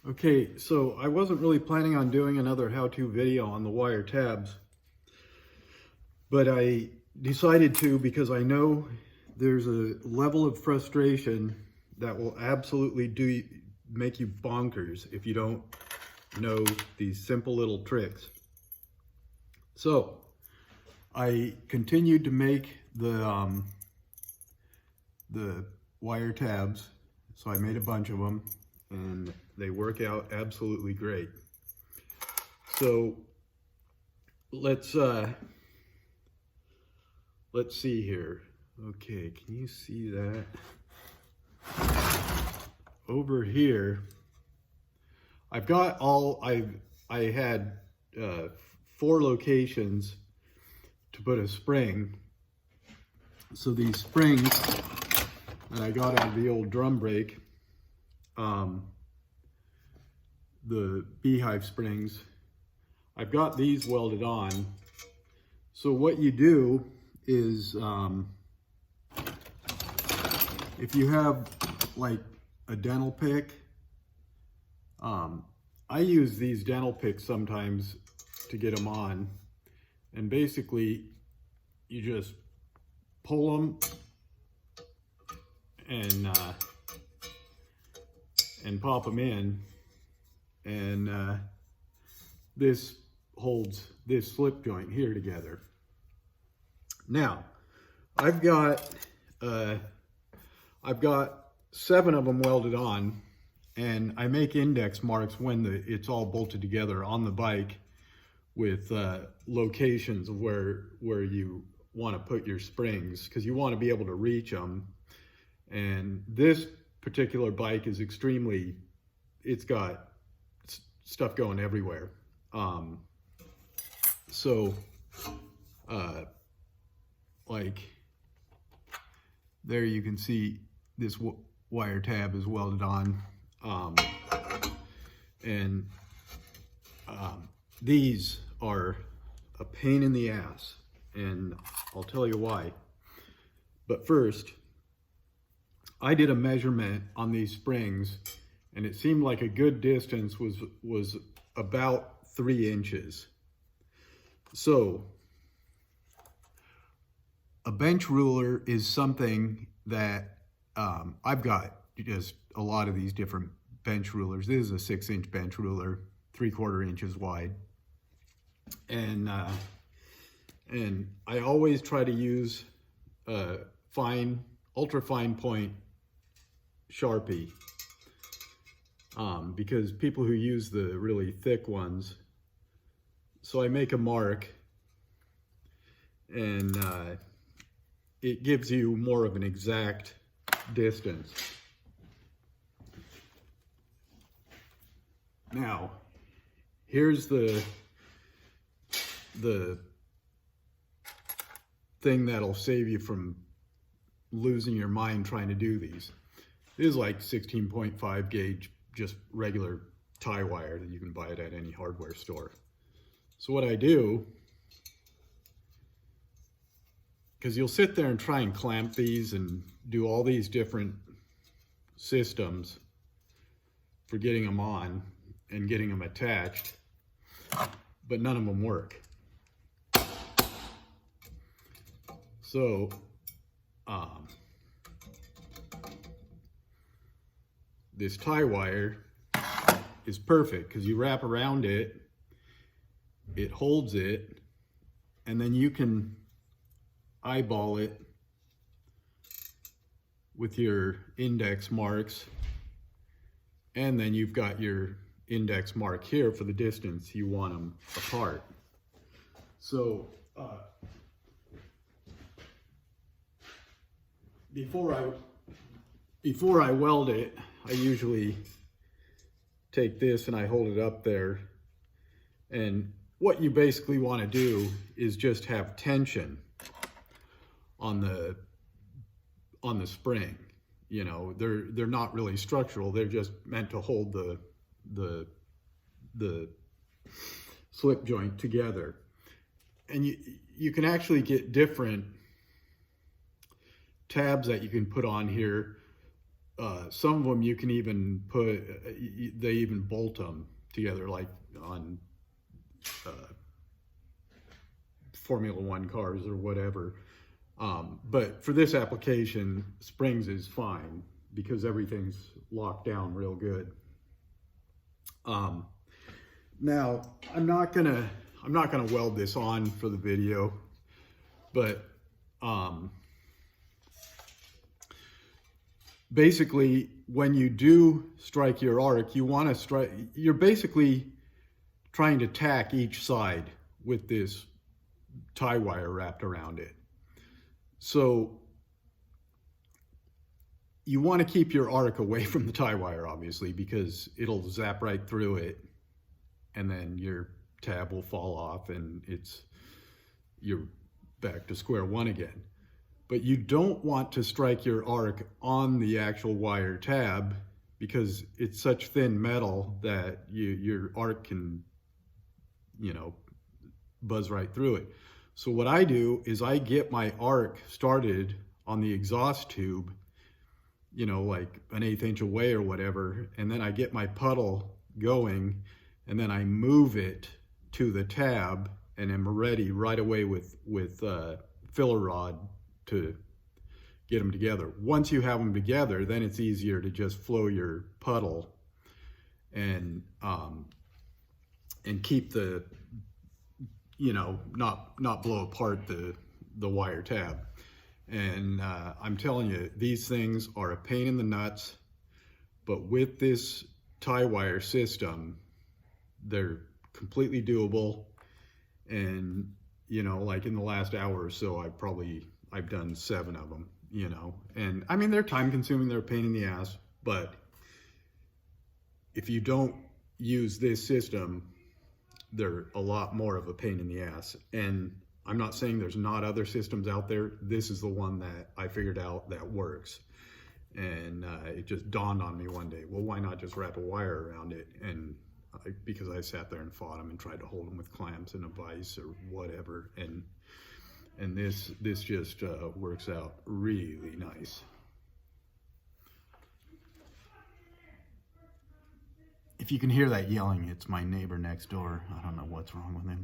Okay, so I wasn't really planning on doing another how-to video on the wire tabs, but I decided to because I know there's a level of frustration that will absolutely make you bonkers if you don't know these simple little tricks. So I continued to make the wire tabs, so I made a bunch of them and they work out absolutely great. So let's see here. Okay, can you see that? Over here, I've got I had 4 locations to put a spring. So these springs that I got out of the old drum brake, the beehive springs, I've got these welded on. So what you do is, if you have like a dental pick, I use these dental picks sometimes to get them on, and basically you just pull them and pop them in, and this holds this slip joint here together. Now, I've got 7 of them welded on, and I make index marks when it's all bolted together on the bike with locations of where you want to put your springs, because you want to be able to reach them. And this particular bike is it's got stuff going everywhere. Like there you can see this wire tab is welded on, and these are a pain in the ass, and I'll tell you why. But first, I did a measurement on these springs, and it seemed like a good distance was about 3 inches. So a bench ruler is something that I've got just a lot of these different bench rulers. This is a 6-inch bench ruler, 3/4 inches wide. And I always try to use ultra fine point Sharpie, because people who use the really thick ones, so I make a mark, and it gives you more of an exact distance. Now, here's the thing that'll save you from losing your mind trying to do these. This is like 16.5 gauge, just regular tie wire that you can buy it at any hardware store. So what I do, because you'll sit there and try and clamp these and do all these different systems for getting them on and getting them attached, but none of them work. So this tie wire is perfect because you wrap around it, it holds it, and then you can eyeball it with your index marks, and then you've got your index mark here for the distance you want them apart. So before I weld it, I usually take this and I hold it up there, and what you basically want to do is just have tension on the spring. You know, they're not really structural, they're just meant to hold the slip joint together. And you can actually get different tabs that you can put on here some of them you can even put, they even bolt them together, like on Formula One cars or whatever. But for this application, springs is fine because everything's locked down real good. Now I'm not gonna weld this on for the video, but basically when you do strike your arc, you want to strike, you're basically trying to tack each side with this tie wire wrapped around it. So you want to keep your arc away from the tie wire, obviously, because it'll zap right through it and then your tab will fall off and you're back to square one again. But you don't want to strike your arc on the actual wire tab because it's such thin metal that your arc can, buzz right through it. So what I do is I get my arc started on the exhaust tube, like an 1/8 inch away or whatever, and then I get my puddle going, and then I move it to the tab, and I'm ready right away with filler rod to get them together. Once you have them together, then it's easier to just flow your puddle and keep the, not blow apart the wire tab. And I'm telling you, these things are a pain in the nuts, but with this tie wire system, they're completely doable. And, like in the last hour or so, I've done 7 of them, and I mean, they're time consuming, they're a pain in the ass, but if you don't use this system, they're a lot more of a pain in the ass. And I'm not saying there's not other systems out there. This is the one that I figured out that works. And it just dawned on me one day, well, why not just wrap a wire around it? And because I sat there and fought them and tried to hold them with clamps and a vise or whatever. And this just works out really nice. If you can hear that yelling, it's my neighbor next door. I don't know what's wrong with him.